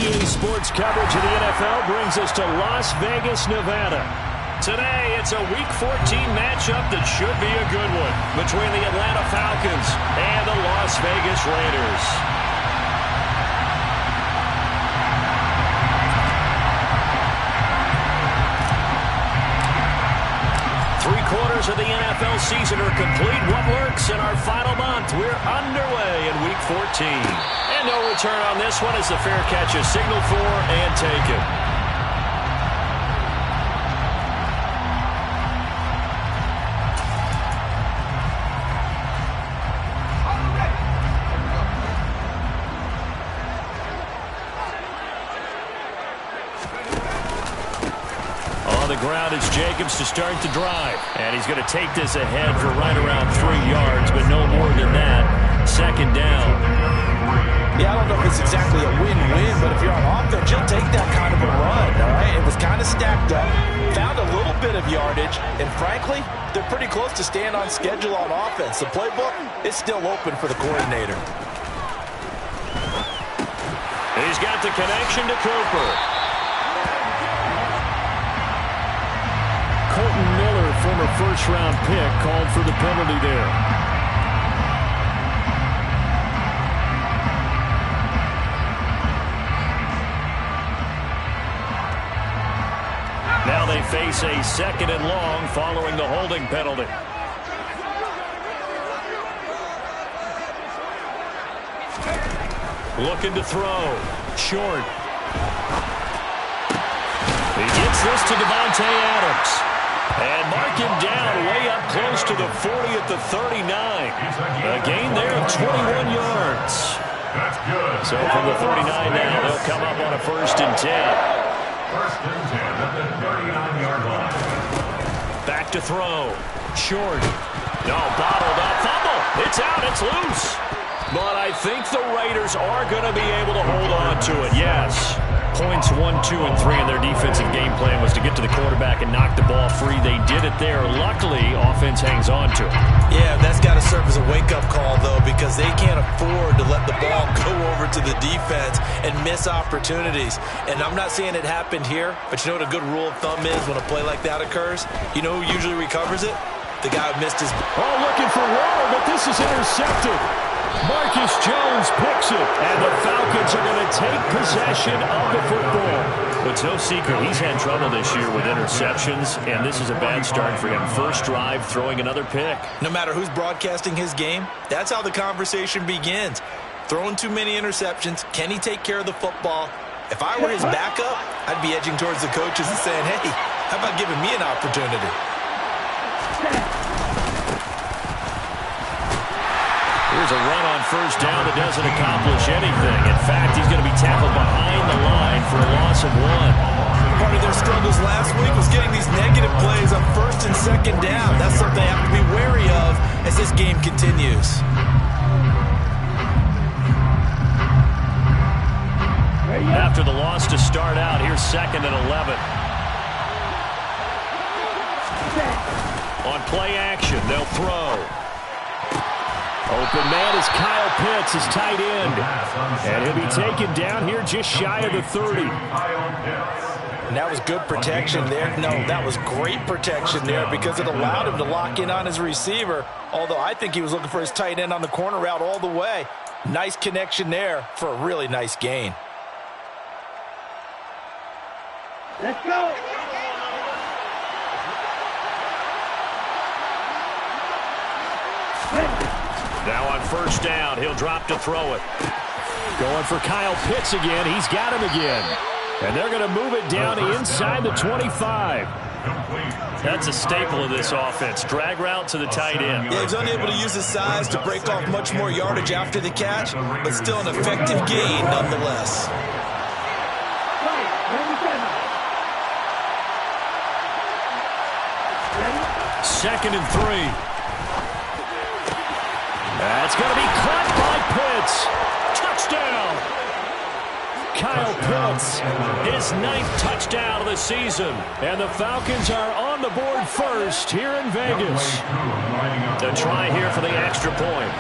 EA Sports coverage of the NFL brings us to Las Vegas, Nevada. Today, it's a Week 14 matchup that should be a good one between the Atlanta Falcons and the Las Vegas Raiders. Three-quarters of the NFL season are complete. What lurks in our final month? We're underway in Week 14. And no return on this one as the fair catch is signaled for and taken. On the ground, it's Jacobs to start the drive. And he's going to take this ahead for right around 3 yards, but no more than that. Second down. Yeah, I don't know if it's exactly a win-win, but if you're on offense, you'll take that kind of a run, all right? It was kind of stacked up, found a little bit of yardage, and frankly, they're pretty close to staying on schedule on offense. The playbook is still open for the coordinator. He's got the connection to Cooper. Colton Miller, former first-round pick, called for the penalty there. Now they face a second and long following the holding penalty. Looking to throw. Short. He gets this to Devontae Adams. And mark him down way up close to the 40 at the 39. A gain there of 21 yards. So from the 39 now, they'll come up on a 1st and 10. First and 10 at the 39-yard line. Back to throw. Short. No, bottled up. Fumble. It's out. It's loose. But I think the Raiders are going to be able to hold on to it. Yes. Points 1, 2, and 3 in their defensive game plan was to get to the quarterback and knock the ball free. They did it there. Luckily, offense hangs on to it. Yeah, that's got to serve as a wake-up call, though, because they can't afford to let the ball go over to the defense and miss opportunities. And I'm not saying it happened here, but you know what a good rule of thumb is when a play like that occurs? You know who usually recovers it? The guy who missed his... Oh, looking for water, but this is intercepted. Marcus Jones picks it, and the Falcons are going to take possession of the football. But it's no secret he's had trouble this year with interceptions, and this is a bad start for him. First drive, throwing another pick. No matter who's broadcasting his game, that's how the conversation begins. Throwing too many interceptions, can he take care of the football? If I were his backup, I'd be edging towards the coaches and saying, hey, how about giving me an opportunity? Here's a run on first down that doesn't accomplish anything. In fact, he's going to be tackled behind the line for a loss of 1. Part of their struggles last week was getting these negative plays on first and second down. That's something they have to be wary of as this game continues. After the loss to start out, here's 2nd and 11. On play action, they'll throw. Open man is Kyle Pitts, his tight end. And he'll be taken down here just shy of the 30. And that was good protection there. No, that was great protection there because it allowed him to lock in on his receiver. Although I think he was looking for his tight end on the corner route all the way. Nice connection there for a really nice gain. Let's go. Now on first down, he'll drop to throw it. Going for Kyle Pitts again. He's got him again. And they're going to move it down inside the 25. That's a staple of this offense. Drag route to the tight end. Yeah, he's unable to use his size to break off much more yardage after the catch, but still an effective gain nonetheless. Second and 3. That's going to be caught by Pitts. Touchdown. Kyle Pitts, his 9th touchdown of the season. And the Falcons are on the board first here in Vegas. The try here for the extra point.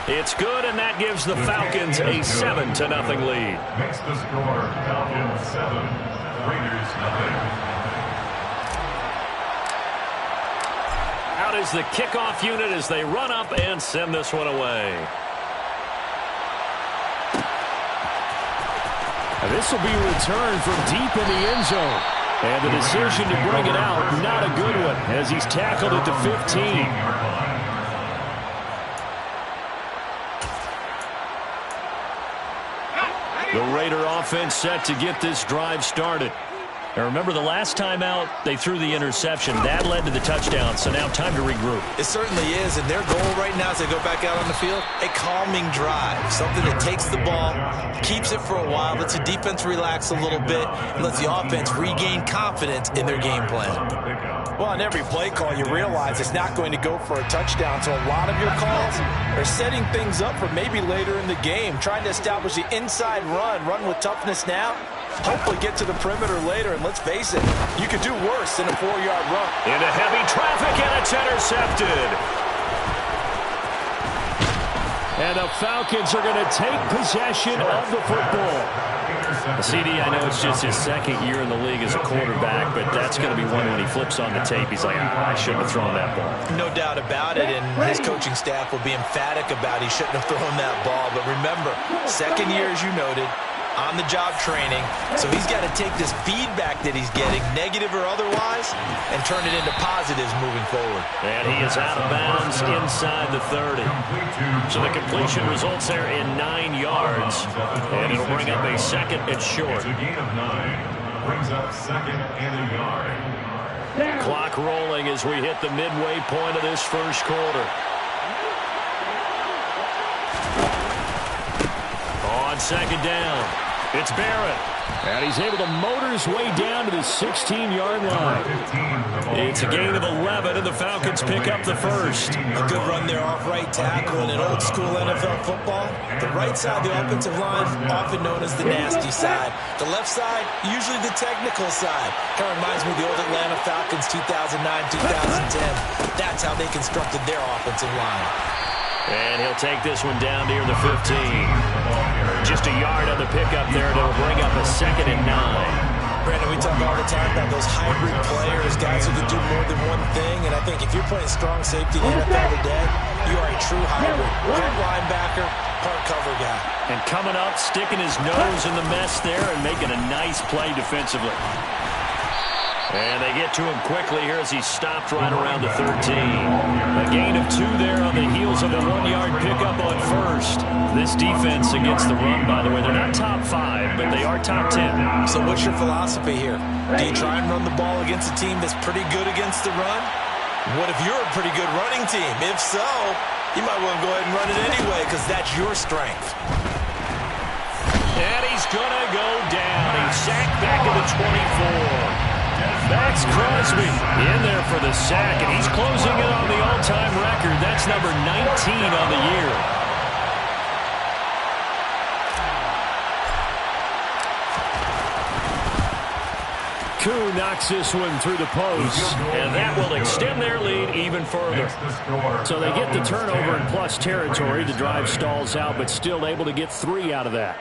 It's good, and that gives the Falcons a 7-0 lead. Makes the score Falcons 7, Raiders 0. Out is the kickoff unit as they run up and send this one away. This will be returned from deep in the end zone. And the decision to bring it out, not a good one, as he's tackled at the 15. The Raider offense set to get this drive started. Now remember, the last time out, they threw the interception. That led to the touchdown, so now time to regroup. It certainly is, and their goal right now as they go back out on the field, a calming drive, something that takes the ball, keeps it for a while, lets the defense relax a little bit, and lets the offense regain confidence in their game plan. Well, on every play call, you realize it's not going to go for a touchdown, so a lot of your calls are setting things up for maybe later in the game, trying to establish the inside run with toughness now, hopefully get to the perimeter later, and let's face it, you could do worse than a 4-yard run. Into heavy traffic, and it's intercepted. And the Falcons are going to take possession of the football. CD, I know it's just his second year in the league as a quarterback, but that's going to be one when he flips on the tape. He's like, I shouldn't have thrown that ball. No doubt about it, and his coaching staff will be emphatic about he shouldn't have thrown that ball. But remember, second year, as you noted, on-the-job training, so he's got to take this feedback that he's getting, negative or otherwise, and turn it into positives moving forward. And he is out of bounds inside the 30. So the completion results there in 9 yards, and it'll bring up a second and short. It's a gain of 9. Brings up second and a yard. Clock rolling as we hit the midway point of this first quarter. On second down, it's Barrett. And he's able to motor his way down to the 16-yard line. It's a gain of 11, and the Falcons pick up the first. A good run there off right tackle in an old-school NFL football. The right side of the offensive line, often known as the nasty side. The left side, usually the technical side. Kind of reminds me of the old Atlanta Falcons 2009-2010. That's how they constructed their offensive line. And he'll take this one down near the 15. Just a yard on the pickup there, and it'll bring up a second and 9. Brandon, we talk all the time about those hybrid players, guys who can do more than one thing. And I think if you're playing strong safety in the NFL today, you are a true hybrid. Part linebacker, part cover guy. And coming up, sticking his nose in the mess there and making a nice play defensively. And they get to him quickly here as he's stopped right around the 13. A gain of 2 there on the heels of a 1-yard pickup on first. This defense against the run, by the way, they're not top 5, but they are top 10. So what's your philosophy here? Do you try and run the ball against a team that's pretty good against the run? What if you're a pretty good running team? If so, you might want to go ahead and run it anyway because that's your strength. And he's going to go down. He's sacked back at the 24. That's Crosby in there for the sack, and he's closing in on the all-time record. That's number 19 on the year. Koo knocks this one through the post, and that will extend their lead even further. So they get the turnover in plus territory. The drive stalls out, but still able to get 3 out of that.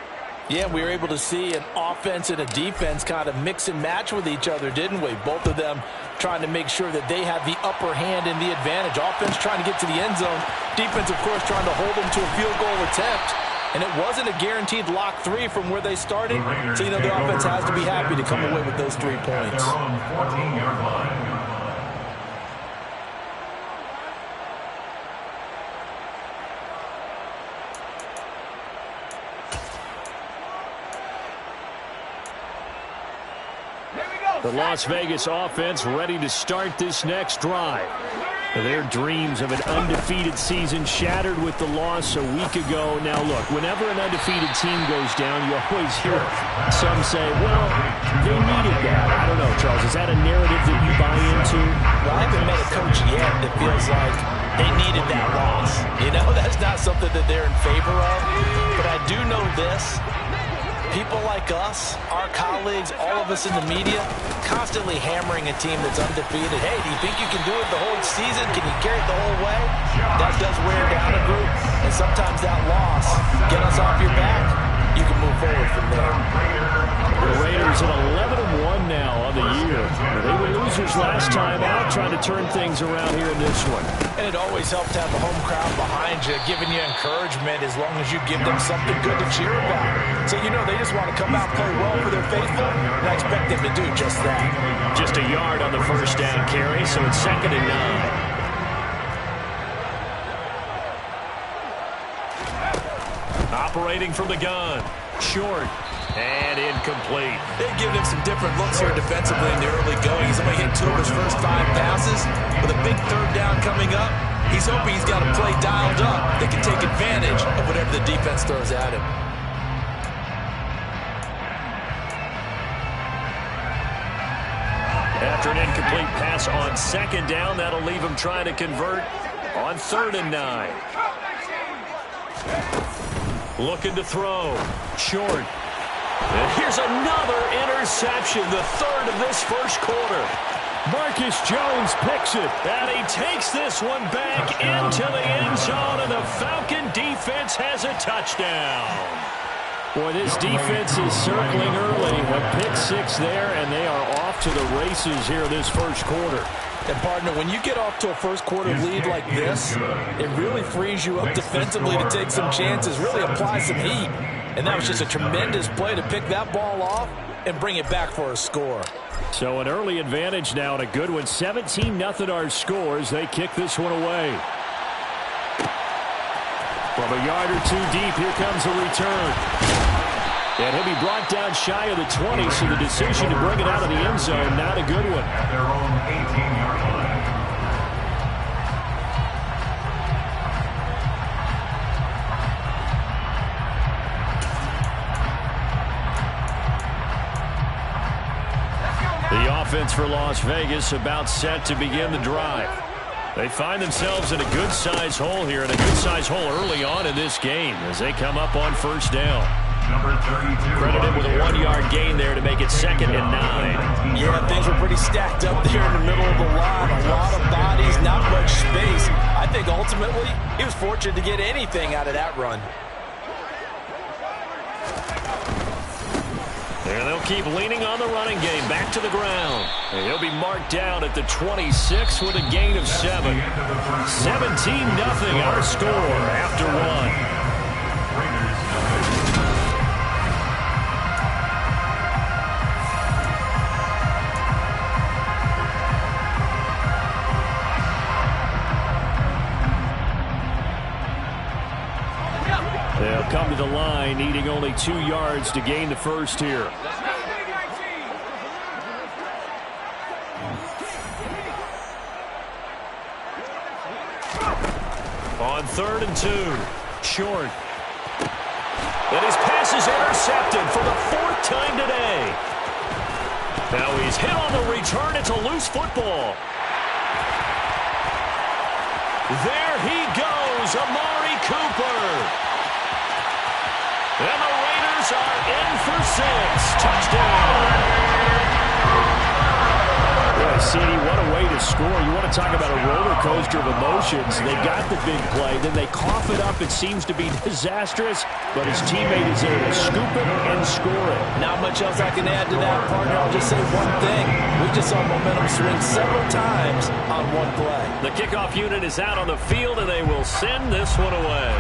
Yeah, we were able to see an offense and a defense kind of mix and match with each other, didn't we? Both of them trying to make sure that they have the upper hand and the advantage. Offense trying to get to the end zone. Defense, of course, trying to hold them to a field goal attempt. And it wasn't a guaranteed lock 3 from where they started. So, you know, the offense has to be happy to come away with those 3 points. They're on the 14-yard line. The Las Vegas offense ready to start this next drive. Their dreams of an undefeated season shattered with the loss a week ago. Now, look, whenever an undefeated team goes down, you always hear some say, well, they needed that. I don't know, Charles. Is that a narrative that you buy into? Well, I haven't met a coach yet that feels like they needed that loss. You know, that's not something that they're in favor of. But I do know this. People like us, our colleagues, all of us in the media, constantly hammering a team that's undefeated. Hey, do you think you can do it the whole season? Can you carry it the whole way? That does wear down a group, and sometimes The Raiders at 11-1 now on the year. They were losers last time out, trying to turn things around here in this one. And it always helps to have the home crowd behind you, giving you encouragement as long as you give them something good to cheer about. So, they just want to come out and play well for their faithful, and I expect them to do just that. Just a yard on the first down carry, so it's 2nd and 9. Operating from the gun. Short. And incomplete. They've given him some different looks here defensively in the early going. He's only hit 2 of his first 5 passes. With a big 3rd down coming up, he's hoping he's got a play dialed up that can take advantage of whatever the defense throws at him. After an incomplete pass on 2nd down, that'll leave him trying to convert on 3rd and 9. Looking to throw. Short. And here's another interception, the 3rd of this first quarter. Marcus Jones picks it. And he takes this one back into the end zone, and the Falcon defense has a touchdown. Boy, this defense is circling early. A pick 6 there, and they are off to the races here this first quarter. And, partner, when you get off to a first-quarter lead like this, it really frees you up defensively to take some chances, really apply some heat. And that was just a tremendous play to pick that ball off and bring it back for a score. So an early advantage now and a good one. 17-0 our scores. They kick this one away. From a yard or 2 deep, here comes a return. And he'll be brought down shy of the 20, so the decision to bring it out of the end zone, not a good one. At their own 18-yard line. The offense for Las Vegas about set to begin the drive. They find themselves in a good-sized hole here, and a good-sized hole early on in this game as they come up on 1st down. Number 32. Credited with a 1-yard gain there to make it 2nd and 9. Yeah, things were pretty stacked up there in the middle of the line. A lot of bodies, not much space. I think ultimately he was fortunate to get anything out of that run. And they'll keep leaning on the running game. Back to the ground. And he'll be marked down at the 26 with a gain of 7. 17-0 our score after 1. They'll come to the line, needing only 2 yards to gain the first here. On 3rd and 2, Short. And his pass is intercepted for the 4th time today. Now he's hit on the return. It's a loose football. There he goes, Amari Cooper. And the Raiders are in for 6. Touchdown. Boy, CD, what a way to score. You want to talk about a roller coaster of emotions. They got the big play, then they cough it up. It seems to be disastrous, but his teammate is able to scoop it and score it. Not much else I can add to that, partner. I'll just say one thing. We just saw momentum swing several times on one play. The kickoff unit is out on the field, and they will send this one away.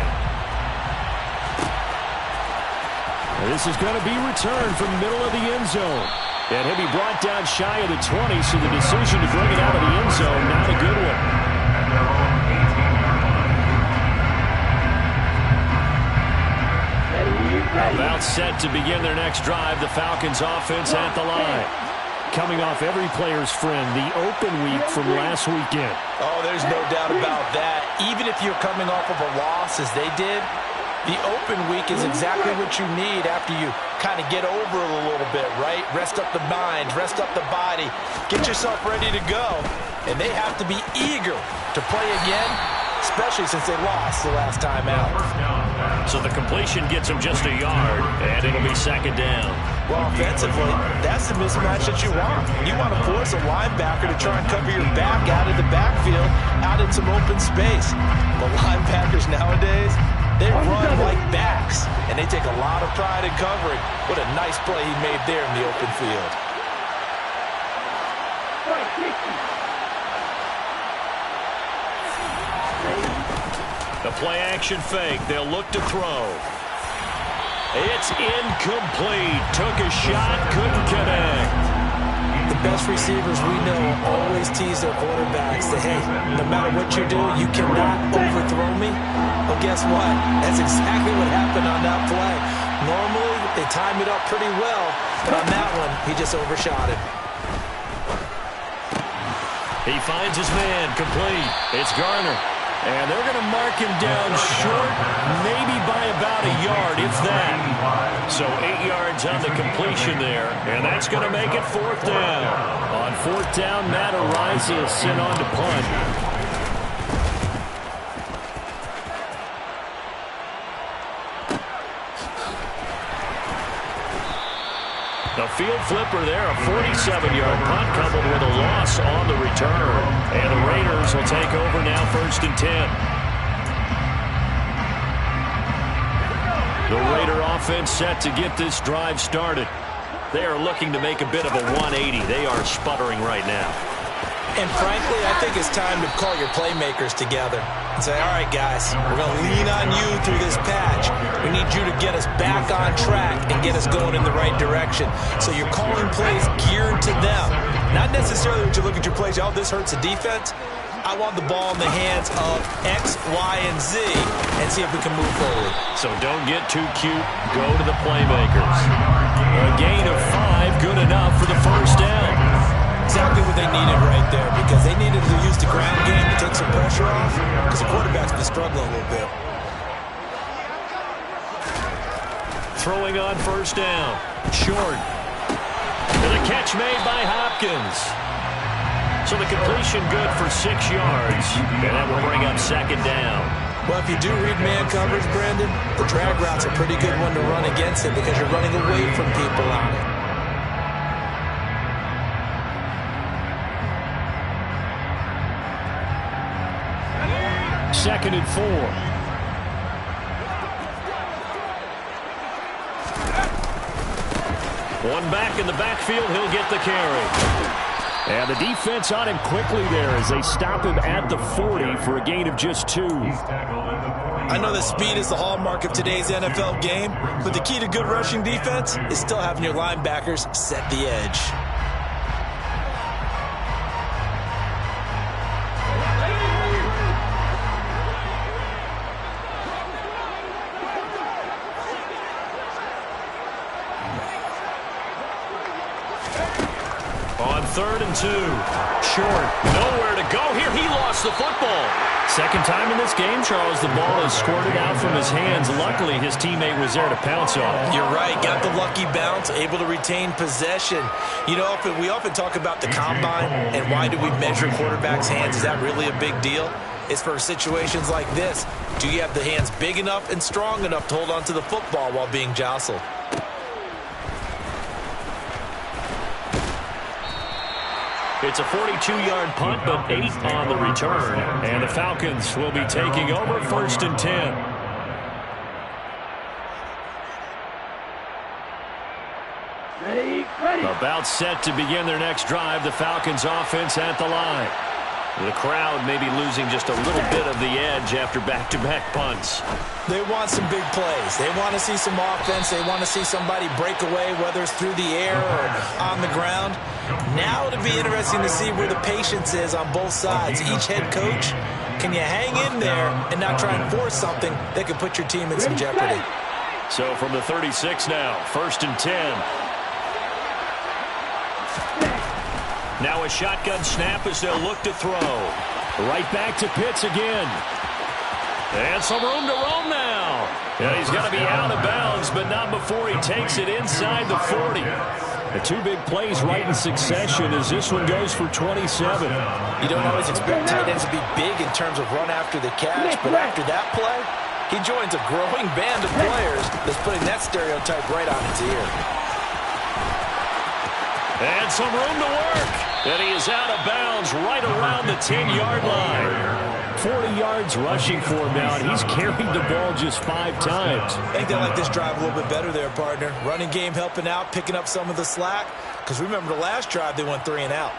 This is going to be returned from the middle of the end zone. And he'll be brought down shy of the 20, so the decision to bring it out of the end zone, not a good one. About set to begin their next drive, the Falcons offense at the line. Coming off every player's friend, the open week from last weekend. Oh, there's no doubt about that. Even if you're coming off of a loss as they did, the open week is exactly what you need after you kind of get over it a little bit, right? Rest up the mind, rest up the body, get yourself ready to go. And they have to be eager to play again, especially since they lost the last time out. So the completion gets them just a yard, and it'll be 2nd down. Well, offensively, that's the mismatch that you want. You want to force a linebacker to try and cover your back out of the backfield, out in some open space. But linebackers nowadays, they run like backs, and they take a lot of pride in covering. What a nice play he made there in the open field. The play-action fake. They'll look to throw. It's incomplete. Took a shot, couldn't connect. The best receivers we know always tease their quarterbacks that, hey, no matter what you do, you cannot overthrow me. Well, guess what? That's exactly what happened on that play. Normally, they time it up pretty well, but on that one, he just overshot it. He finds his man, complete. It's Garner. And they're going to mark him down short, maybe by about a yard, if that. So 8 yards on the completion there, and that's going to make it 4th down. On 4th down, Matt Araiza is sent on to punt. The field flipper there, a 47-yard punt coupled with a loss on the return. And the Raiders will take over now 1st and 10. The Raider offense set to get this drive started. They are looking to make a bit of a 180. They are sputtering right now. And frankly, I think it's time to call your playmakers together and say, all right, guys, we're going to lean on you through this patch. We need you to get us back on track and get us going in the right direction. So you're calling plays geared to them. Not necessarily when you look at your plays, oh, this hurts the defense. I want the ball in the hands of X, Y, and Z and see if we can move forward. So don't get too cute. Go to the playmakers. A gain of 5, good enough for the 1st down. Exactly what they needed right there, because they needed to use the ground game to take some pressure off, because the quarterback's been struggling a little bit. Throwing on 1st down. Short. And a catch made by Hopkins. So the completion good for 6 yards, and that will bring up 2nd down. Well, if you do read man coverage, Brandon, the drag route's a pretty good one to run against it because you're running away from people on it. Second and 4. One back in the backfield, he'll get the carry. And the defense on him quickly there as they stop him at the 40 for a gain of just 2. I know that speed is the hallmark of today's NFL game, but the key to good rushing defense is still having your linebackers set the edge. On 3rd and 2. Short. Nowhere to go here. He lost the football. Second time in this game, Charles, the ball is squirted out from his hands. Luckily, his teammate was there to pounce on it. You're right. Got the lucky bounce, able to retain possession. You know, we often talk about the combine and why do we measure quarterbacks' hands. Is that really a big deal? It's for situations like this. Do you have the hands big enough and strong enough to hold on to the football while being jostled? It's a 42-yard punt, but 8 on the return. And the Falcons will be taking over 1st and 10. About set to begin their next drive. The Falcons offense at the line. The crowd may be losing just a little bit of the edge after back-to-back punts. They want some big plays. They want to see some offense. They want to see somebody break away, whether it's through the air or on the ground. Now it'll be interesting to see where the patience is on both sides. Each head coach, can you hang in there and not try and force something that could put your team in some jeopardy? So from the 36 now, 1st and 10. Now a shotgun snap as they'll look to throw. Right back to Pitts again. And some room to roam now. And he's going to be out of bounds, but not before he takes it inside the 40. The 2 big plays right in succession as this one goes for 27. You don't always expect tight ends to be big in terms of run after the catch, but after that play, he joins a growing band of players that's putting that stereotype right on its ear. And some room to work. And he is out of bounds right around the 10-yard line. 40 yards rushing for him now, and he's carried the ball just 5 times. I think they like this drive a little bit better there, partner. Running game helping out, picking up some of the slack. Because remember the last drive, they went 3 and out.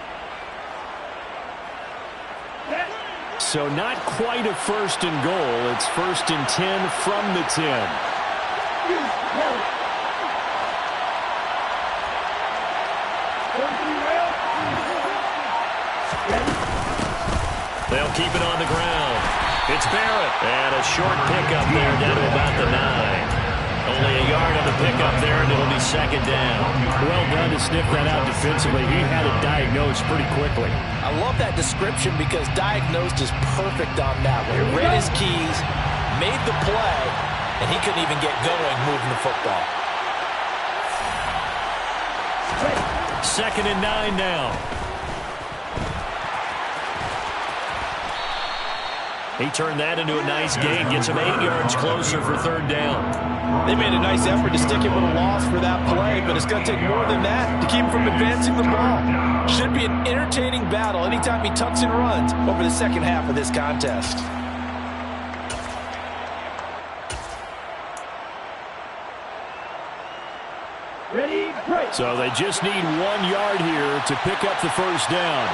So not quite a 1st and goal. It's 1st and 10 from the 10. They'll keep it on the ground. It's Barrett. And a short pickup there down to about the 9. Only a yard on the pickup there, and it'll be 2nd down. Well done to sniff that out defensively. He had it diagnosed pretty quickly. I love that description because diagnosed is perfect on that one. Read his keys, made the play, and he couldn't even get going moving the football. 2nd and 9 now. He turned that into a nice gain. Gets him 8 yards closer for 3rd down. They made a nice effort to stick him with a loss for that play, but it's going to take more than that to keep him from advancing the ball. Should be an entertaining battle anytime he tucks and runs over the second half of this contest. Ready, break. So they just need 1 yard here to pick up the 1st down.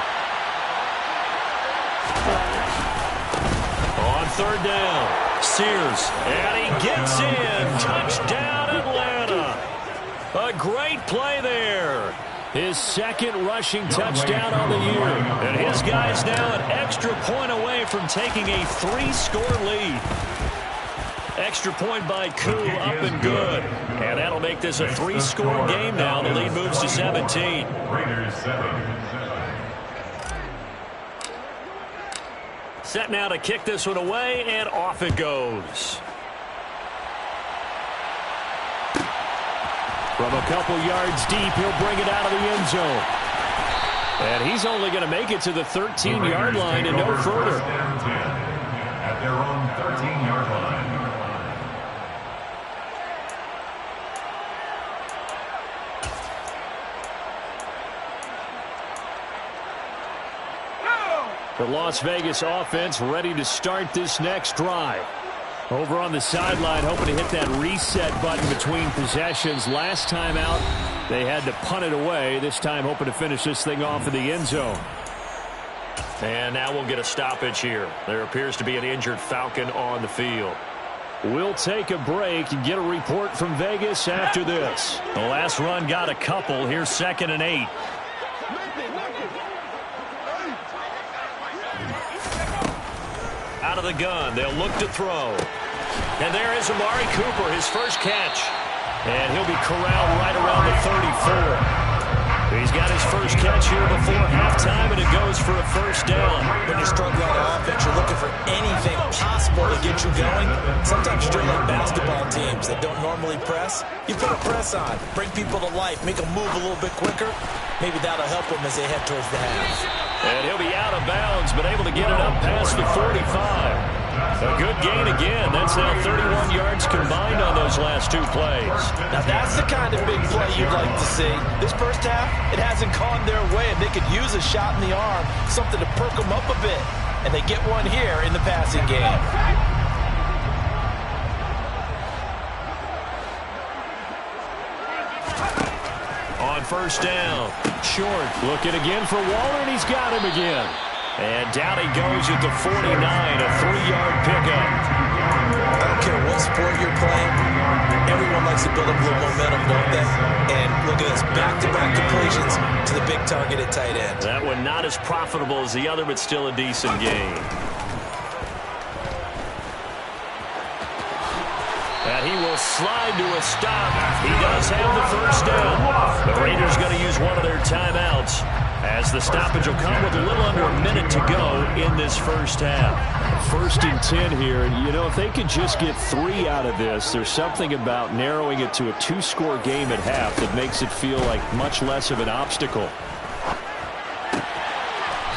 On 3rd down, Sears, and he gets in. Touchdown, Atlanta. A great play there. His 2nd rushing touchdown on the year. And his guy's now an extra point away from taking a 3-score lead. Extra point by Koo, up and good. And that'll make this a 3-score game now. The lead moves to 17. Raiders 7. Set now to kick this one away, and off it goes. From a couple yards deep, he'll bring it out of the end zone. And he's only going to make it to the 13-yard line and no further. At their own 13-yard line. The Las Vegas offense ready to start this next drive. Over on the sideline, hoping to hit that reset button between possessions. Last time out, they had to punt it away. This time, hoping to finish this thing off in the end zone. And now we'll get a stoppage here. There appears to be an injured Falcon on the field. We'll take a break and get a report from Vegas after this. The last run got a couple. Here's 2nd and 8. Out of the gun, they'll look to throw. And there is Amari Cooper, his first catch. And he'll be corralled right around the 34. He's got his first catch here before halftime, and it goes for a 1st down. When you're struggling on offense, you're looking for anything possible to get you going. Sometimes you're doing like basketball teams that don't normally press. You put a press on, bring people to life, make them move a little bit quicker. Maybe that'll help them as they head towards the half. And he'll be out of bounds, but able to get it up past the 45. A good gain again. That's now 31 yards combined on those last 2 plays. Now that's the kind of big play you'd like to see. This first half, it hasn't gone their way, and they could use a shot in the arm, something to perk them up a bit. And they get one here in the passing game. On 1st down, Short looking again for Waller, and he's got him again. and down he goes at the 49, a 3-yard pickup. I don't care what sport you're playing, everyone likes to build up a little momentum, don't they? And look at this, back-to-back completions to the big target at tight end. That one not as profitable as the other, but still a decent gain. And he will slide to a stop. He does have the first down. The Raiders going to use one of their timeouts, as the stoppage will come with a little under a minute to go in this first half. 1st and 10 here. You know, if they could just get 3 out of this, there's something about narrowing it to a 2-score game at half that makes it feel like much less of an obstacle.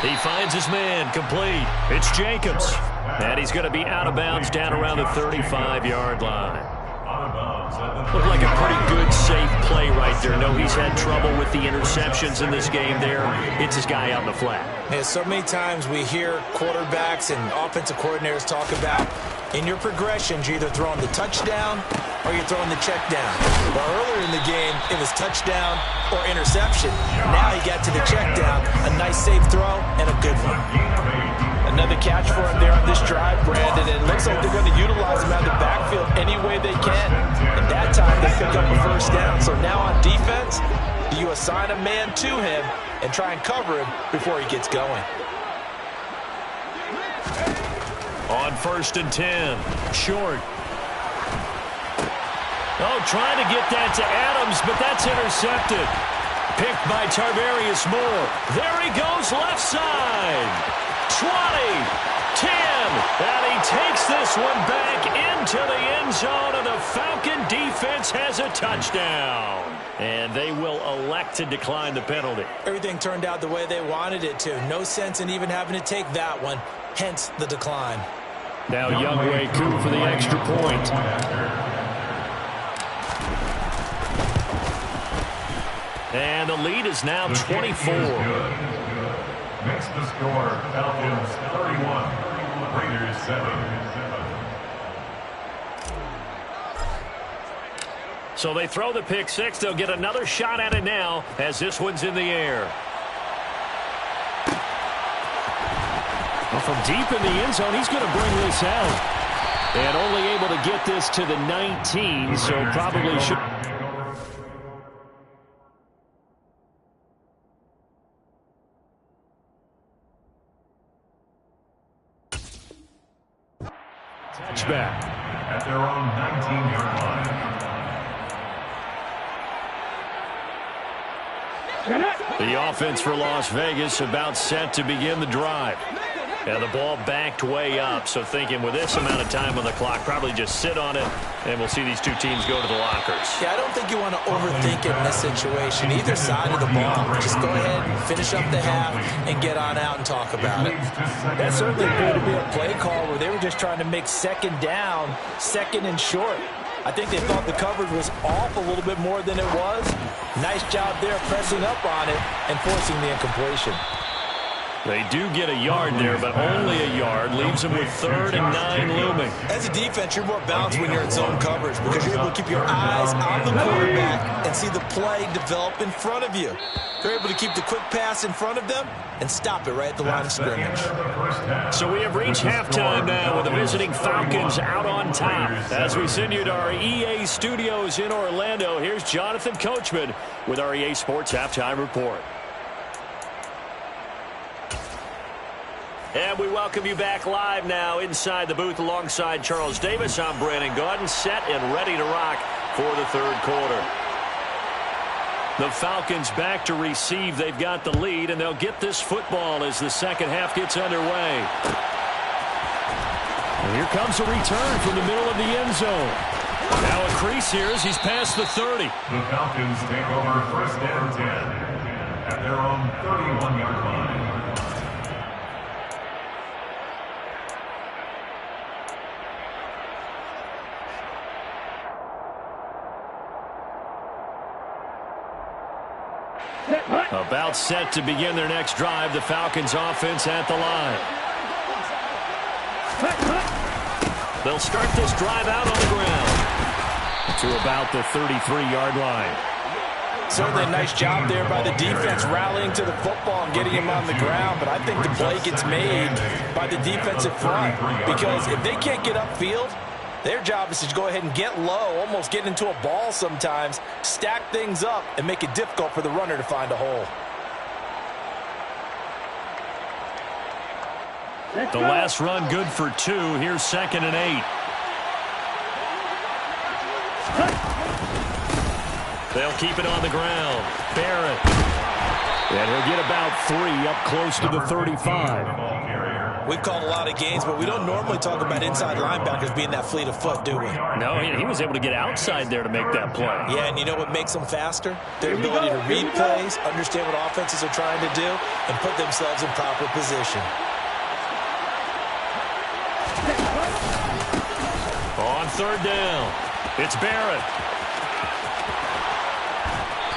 He finds his man, complete. It's Jacobs. And he's going to be out of bounds down around the 35-yard line. out of bounds at the Looked like a pretty good, safe play right there. No, he's had trouble with the interceptions in this game there. It's his guy out in the flat. Yeah, so many times we hear quarterbacks and offensive coordinators talk about in your progressions, you're either throwing the touchdown or you're throwing the check down. Well, earlier in the game, it was touchdown or interception. Now he got to the check down, a nice safe throw, and a good one. Another catch for him there on this drive, Brandon, and it looks like they're going to utilize him out of the backfield any way they can. And that time, they pick up a first down. So now on defense, you assign a man to him and try and cover him before he gets going. On 1st and 10, short. Oh, trying to get that to Adams, but that's intercepted. Picked by Tarvarius Moore. There he goes, left side. 20, 10, and he takes this one back into the end zone, and the Falcon defense has a touchdown. And they will elect to decline the penalty. Everything turned out the way they wanted it to. No sense in even having to take that one, hence the decline. Now Wk14 for the extra point. And the lead is now 24. Makes the score Falcons 31, Raiders 7. So they throw the pick six. They'll get another shot at it now as this one's in the air. Well, from deep in the end zone, he's going to bring this out. And only able to get this to the 19, so probably should... Touchback. At their own 19-yard line. The offense for Las Vegas about set to begin the drive. And the ball backed way up, so thinking with this amount of time on the clock, probably just sit on it, and we'll see these two teams go to the lockers. Yeah, I don't think you want to overthink it in this situation. Either side of the ball, just go ahead and finish up the half and get on out and talk about it. That certainly appeared to be a play call where they were just trying to make second down, second and short. I think they thought the coverage was off a little bit more than it was. Nice job there pressing up on it and forcing the incompletion. They do get a yard there, but only a yard. Leaves them with 3rd and 9 looming. As a defense, you're more balanced when you're in zone coverage because you're able to keep your eyes on the quarterback and see the play develop in front of you. They're able to keep the quick pass in front of them and stop it right at the line of scrimmage. So we have reached halftime now with the visiting Falcons out on top. As we send you to our EA studios in Orlando, here's Jonathan Coachman with our EA Sports Halftime Report. And we welcome you back live now inside the booth alongside Charles Davis. I'm Brandon Gaudin, set and ready to rock for the third quarter. The Falcons back to receive. They've got the lead, and they'll get this football as the second half gets underway. And here comes a return from the middle of the end zone. Now a crease here as he's past the 30. The Falcons take over 1st and 10 at their own 31-yard line. About set to begin their next drive. The Falcons offense at the line. They'll start this drive out on the ground to about the 33-yard line. Certainly a nice job there by the defense rallying to the football and getting him on the ground, but I think the play gets made by the defensive front because if they can't get upfield, their job is to go ahead and get low, almost get into a ball sometimes, stack things up, and make it difficult for the runner to find a hole. The last run good for 2. Here's 2nd and 8. They'll keep it on the ground. Barrett. And he'll get about 3 up close to the 35. We've called a lot of games, but we don't normally talk about inside linebackers being that fleet of foot, do we? No, he was able to get outside there to make that play. Yeah, and you know what makes them faster? Their ability to read plays, understand what offenses are trying to do, and put themselves in proper position. On 3rd down. It's Barrett.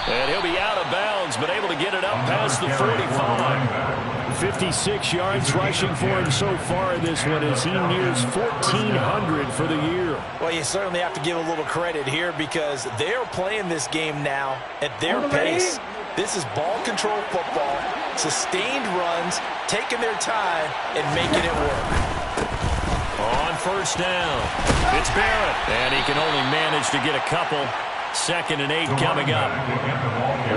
And he'll be out of bounds, but able to get it up past the 45. 56 yards rushing for him so far in this one as he nears 1,400 for the year. Well, you certainly have to give a little credit here because they're playing this game now at their pace. This is ball control football, sustained runs, taking their time, and making it work. On first down, it's Barrett, and he can only manage to get a couple. 2nd and 8 coming up.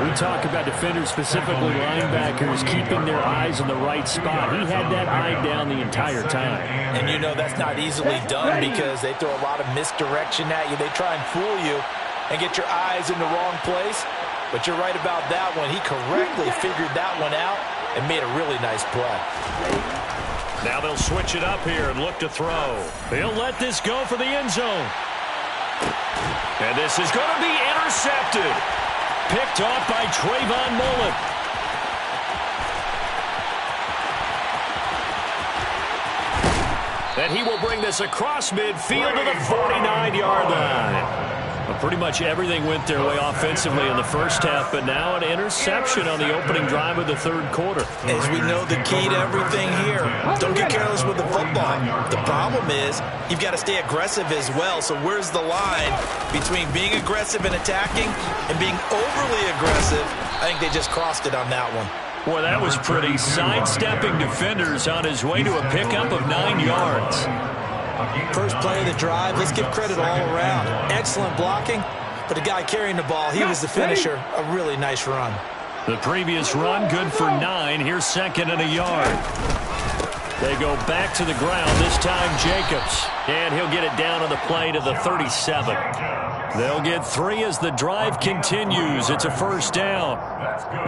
We talk about defenders, specifically linebackers, keeping their eyes in the right spot. He had that eye down the entire time. And you know that's not easily done because they throw a lot of misdirection at you. They try and fool you and get your eyes in the wrong place. But you're right about that one. He correctly figured that one out and made a really nice play. Now they'll switch it up here and look to throw. He'll let this go for the end zone. And this is going to be intercepted. Picked off by Trayvon Mullen. And he will bring this across midfield to the 49-yard line. Well, pretty much everything went their way offensively in the first half, but now an interception on the opening drive of the third quarter. As we know, the key to everything here, don't get careless with the football. The problem is you've got to stay aggressive as well. So where's the line between being aggressive and attacking and being overly aggressive? I think they just crossed it on that one. Well, that was pretty. Sidestepping defenders on his way to a pickup of 9 yards. First play of the drive, let's give credit all around. Excellent blocking, but the guy carrying the ball, he was the finisher. A really nice run. The previous run, good for 9. Here's 2nd and a yard. They go back to the ground, this time Jacobs. And he'll get it down on the play to the 37. They'll get 3 as the drive continues. It's a first down.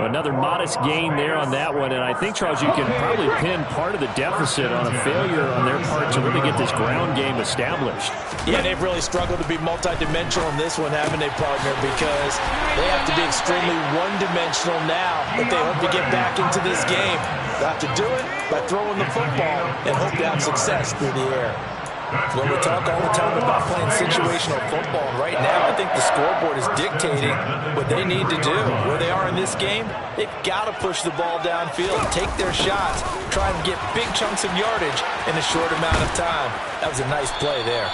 Another modest gain there on that one. And I think, Charles, you can probably pin part of the deficit on a failure on their part to really get this ground game established. Yeah, they've really struggled to be multidimensional in this one, haven't they, partner? Because they have to be extremely one-dimensional now if they hope to get back into this game. They have to do it by throwing the football and hope to have success through the air. Well, we talk all the time about playing situational football. Right now, I think the scoreboard is dictating what they need to do. Where they are in this game, they've got to push the ball downfield, take their shots, try and get big chunks of yardage in a short amount of time. That was a nice play there.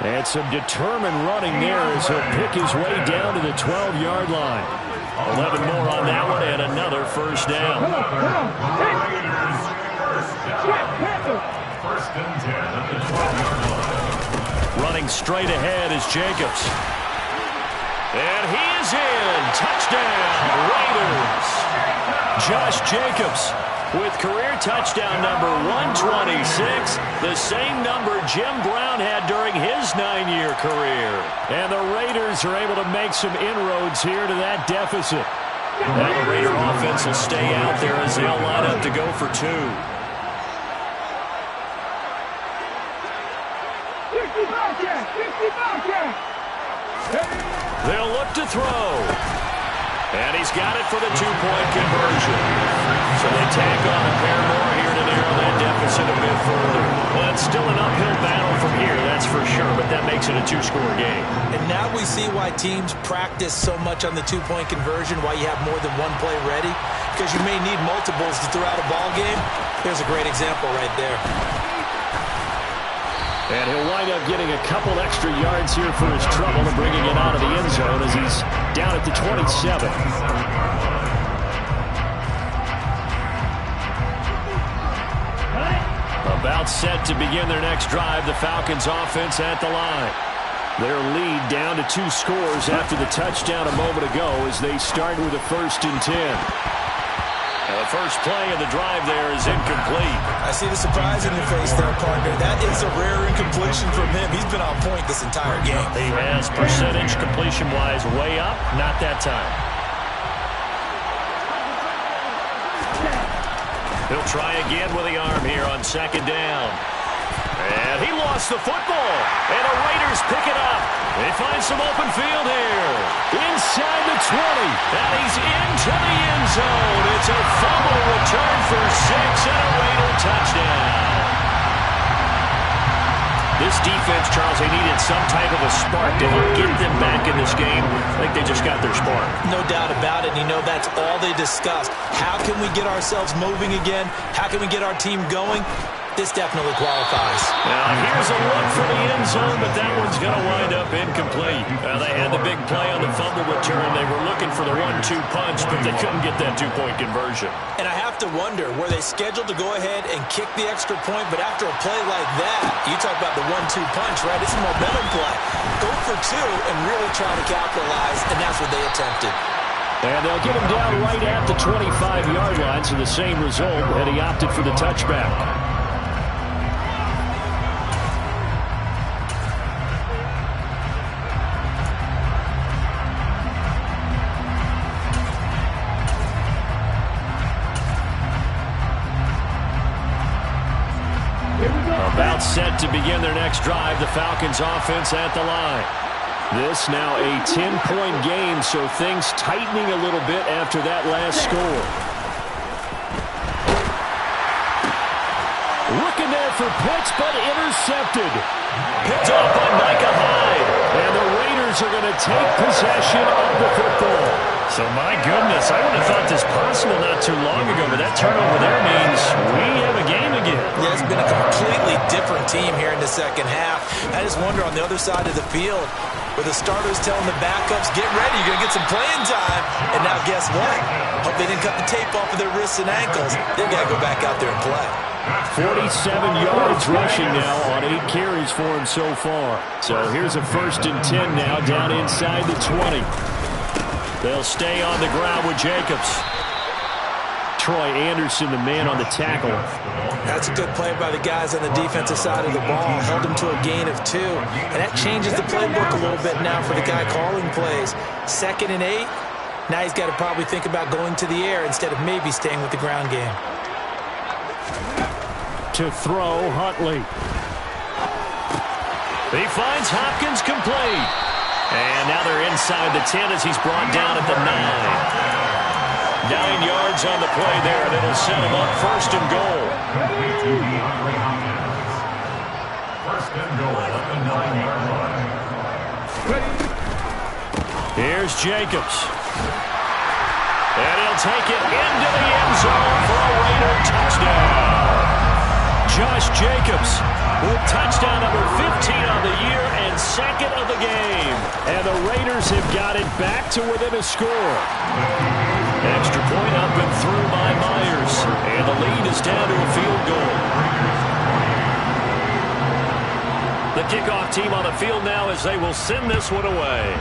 And some determined running there as he'll pick his way down to the 12-yard line. 11 more on that one and another first down. First and 10 at the 12-yard line. Running straight ahead is Jacobs. And he is in. Touchdown, Raiders. Josh Jacobs with career touchdown number 126, the same number Jim Brown had during his 9-year career. And the Raiders are able to make some inroads here to that deficit. Now the Raider offense will stay out there as they'll line up to go for 2. They'll look to throw. And he's got it for the 2-point conversion. So they tack on a pair more here to narrow that deficit a bit further. Well, it's still an uphill battle from here, that's for sure, but that makes it a 2-score game. And now we see why teams practice so much on the 2-point conversion, why you have more than one play ready, because you may need multiples to throw out a ball game. Here's a great example right there. And he'll wind up getting a couple extra yards here for his trouble and bringing it out of the end zone as he's down at the 27. About set to begin their next drive, the Falcons offense at the line. Their lead down to 2 scores after the touchdown a moment ago as they start with a 1st and 10. The first play of the drive there is incomplete. I see the surprise in your face there, partner. That is a rare incompletion from him. He's been on point this entire game. He has percentage completion-wise way up. Not that time. He'll try again with the arm here on 2nd down. And he lost the football. And the Raiders pick it up. They find some open field here. Inside the 20. And he's into the end zone. It's a fumble return for 6 and a Raider touchdown. This defense, Charles, they needed some type of a spark to help get them back in this game. I think they just got their spark. No doubt about it. You know, that's all they discussed. How can we get ourselves moving again? How can we get our team going? This definitely qualifies. Now, here's a look for the end zone, but that one's going to wind up incomplete. They had the big play on the fumble return. They were looking for the 1-2 punch, but they couldn't get that two-point conversion. And I have to wonder, were they scheduled to go ahead and kick the extra point, but after a play like that, you talk about the 1-2 punch, right? It's a momentum play. Go for two and really try to capitalize, and that's what they attempted. And they'll get him down right at the 25-yard line, so the same result, and he opted for the touchback. About set to begin their next drive, the Falcons offense at the line. This now a 10-point game, so things tightening a little bit after that last score. Looking there for Pitts, but intercepted. Picked off by Micah Hyde. And the Raiders are going to take possession of the football. So, my goodness, I would have thought this possible not too long ago, but that turnover there means we have a game again. Yeah, it's been a completely different team here in the second half. I just wonder on the other side of the field, where the starters telling the backups, get ready, you're going to get some playing time. And now guess what? Hope they didn't cut the tape off of their wrists and ankles. They've got to go back out there and play. 47 yards rushing now on 8 carries for him so far. So here's a 1st and 10 now down inside the 20. They'll stay on the ground with Jacobs. Troy Anderson, the man on the tackle. That's a good play by the guys on the defensive side of the ball. Held him to a gain of 2. And that changes the playbook a little bit now for the guy calling plays. 2nd and 8. Now he's got to probably think about going to the air instead of maybe staying with the ground game. To throw, Huntley. He finds Hopkins complete. And now they're inside the 10 as he's brought down at the 9. 9 yards on the play there, and it'll set him up 1st and goal. First and goal at the 9-yard line. Here's Jacobs. And he'll take it into the end zone for a Raider touchdown. Josh Jacobs with touchdown number 15 on the year and 2nd of the game. And the Raiders have got it back to within a score. Extra point up and through by Myers. And the lead is down to a field goal. The kickoff team on the field now as they will send this one away.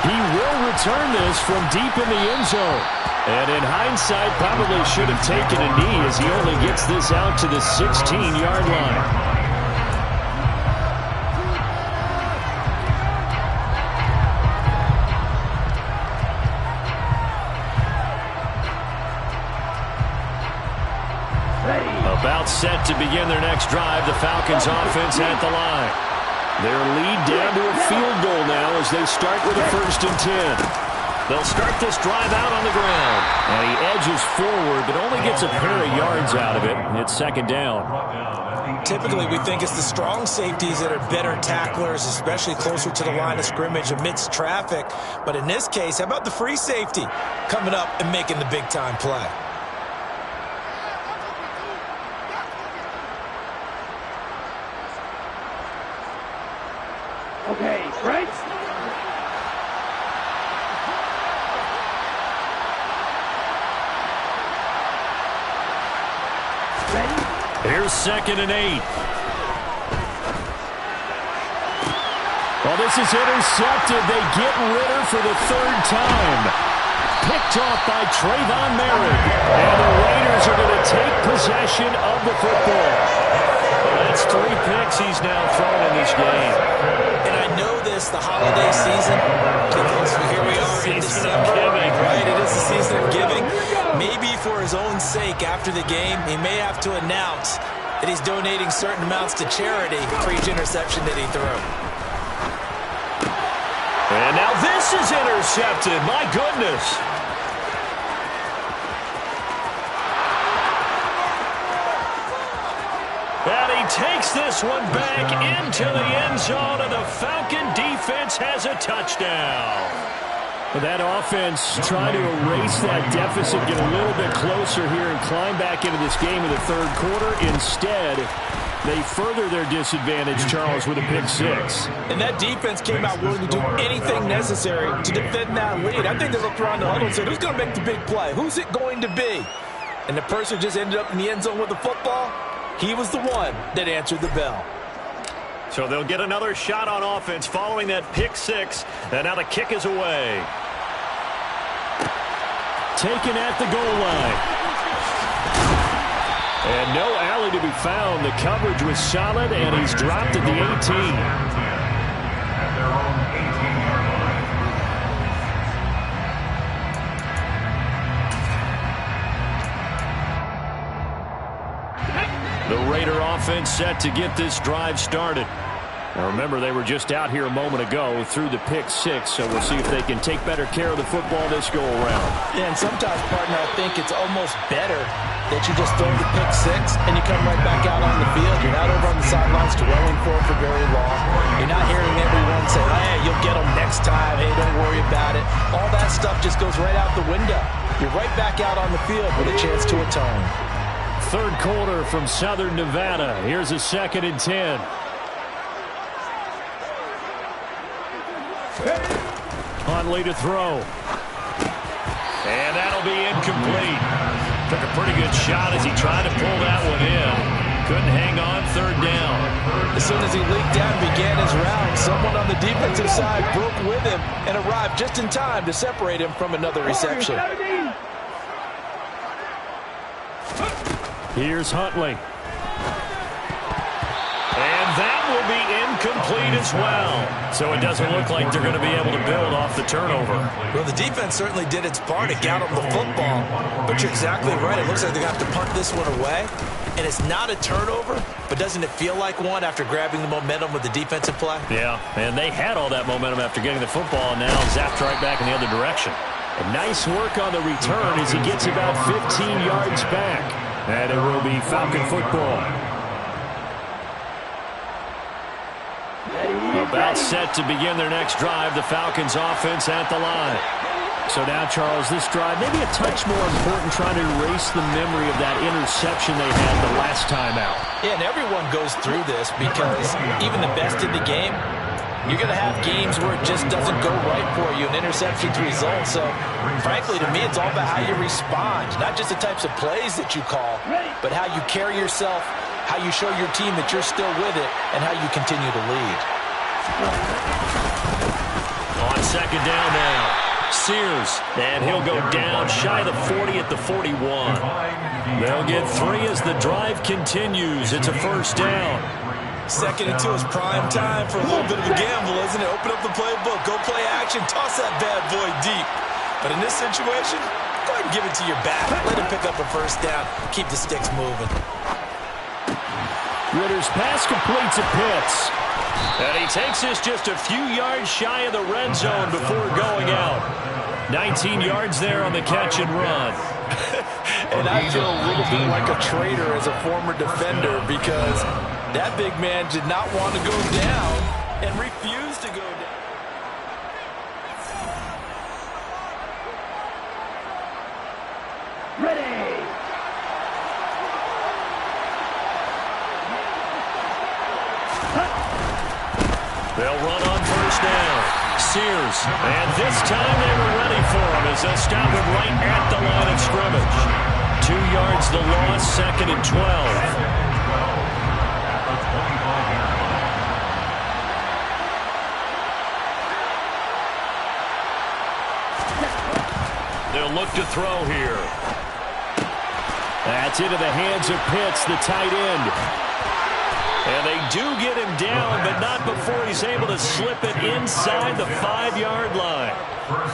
He will return this from deep in the end zone. And in hindsight, probably should have taken a knee as he only gets this out to the 16-yard line. About set to begin their next drive, the Falcons offense at the line. Their lead down to a field goal now as they start with a 1st and 10. They'll start this drive out on the ground. And he edges forward, but only gets a pair of yards out of it. It's 2nd down. Typically, we think it's the strong safeties that are better tacklers, especially closer to the line of scrimmage amidst traffic. But in this case, how about the free safety coming up and making the big-time play? Okay, right. Here's 2nd and 8. Well, this is intercepted. They get Ritter for the 3rd time. Picked off by Trayvon Merritt. And the Raiders are going to take possession of the football. Well, that's 3 picks he's now thrown in this game. And I know this, the holiday season, because here we are in December, right? It is the season of giving. Maybe for his own sake after the game, he may have to announce that he's donating certain amounts to charity for each interception that he threw. And now this is intercepted. My goodness. takes this one back into the end zone, and the Falcon defense has a touchdown. Well, that offense trying to erase that deficit, get a little bit closer here and climb back into this game in the third quarter. Instead, they further their disadvantage, Charles, with a pick six. And that defense came out willing to do anything necessary to defend that lead. I think they looked around the huddle and said, who's going to make the big play? Who's it going to be? And the person who just ended up in the end zone with the football, he was the one that answered the bell. So they'll get another shot on offense following that pick six. And now the kick is away. Taken at the goal line. And no alley to be found. The coverage was solid, and he's dropped at the 18. At their own 18-yard line. The Raider offense set to get this drive started. Now remember, they were just out here a moment ago through the pick six, so we'll see if they can take better care of the football this go-around. Yeah, and sometimes, partner, I think it's almost better that you just throw the pick six and you come right back out on the field. You're not over on the sidelines dwelling for it for very long. You're not hearing everyone say, hey, you'll get them next time. Hey, don't worry about it. All that stuff just goes right out the window. You're right back out on the field with a chance to atone. Third quarter from Southern Nevada. Here's a 2nd and 10. Huntley to throw. And that'll be incomplete. Took a pretty good shot as he tried to pull that one in. Couldn't hang on, third down. As soon as he leaked out and began his round, someone on the defensive side broke with him and arrived just in time to separate him from another reception. Here's Huntley. And that will be incomplete as well. So it doesn't look like they're going to be able to build off the turnover. Well, the defense certainly did its part to get them the football. But you're exactly right. It looks like they're going to have to punt this one away. And it's not a turnover, but doesn't it feel like one after grabbing the momentum with the defensive play? Yeah, and they had all that momentum after getting the football, and now zapped right back in the other direction. And nice work on the return as he gets about 15 yards back. And it will be Falcon football. About set to begin their next drive, the Falcons offense at the line. So now, Charles, this drive maybe a touch more important, trying to erase the memory of that interception they had the last time out. Yeah, and everyone goes through this because even the best in the game, you're going to have games where it just doesn't go right for you, and interceptions result. So, frankly, to me, it's all about how you respond, not just the types of plays that you call, but how you carry yourself, how you show your team that you're still with it, and how you continue to lead. On second down now, Sears, and he'll go down shy of the 40 at the 41. They'll get 3 as the drive continues. It's a first down. 2nd and 2 is prime time for a little bit of a gamble, isn't it? Open up the playbook, go play action, toss that bad boy deep. But in this situation, go ahead and give it to your back. Let him pick up a first down. Keep the sticks moving. Ritter's pass completes at Pitts. And he takes this just a few yards shy of the red zone before going out. 19 yards there on the catch and run. And I feel a little bit like a traitor as a former defender because that big man did not want to go down and refused to go down. They'll run on first down. Sears, and this time they were ready for him as they'll stop him right at the line of scrimmage. 2 yards the loss, 2nd and 12. They'll look to throw here. That's into the hands of Pitts, the tight end. And they do get him down, but not before he's able to slip it inside the 5-yard line.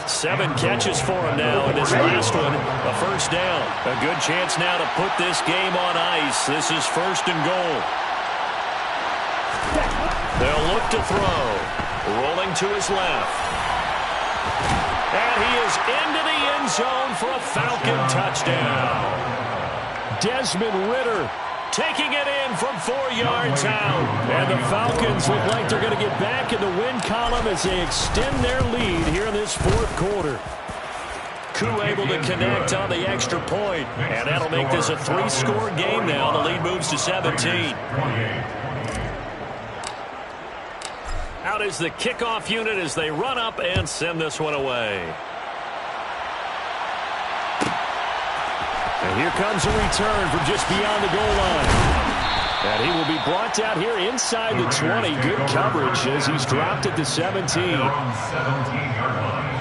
7 catches for him now, and this last one, a first down. A good chance now to put this game on ice. This is 1st and goal. They'll look to throw. Rolling to his left. And he is into the end zone for a Falcon touchdown. Desmond Ridder taking it in from 4 yards out. And the Falcons look like they're going to get back in the win column as they extend their lead here in this fourth quarter. Koo able to connect on the extra point, and that'll make this a 3-score game now. The lead moves to 17. Out is the kickoff unit as they run up and send this one away. And here comes a return from just beyond the goal line. And he will be brought down here inside the 20. Good coverage as he's dropped at the 17. 17-yard line.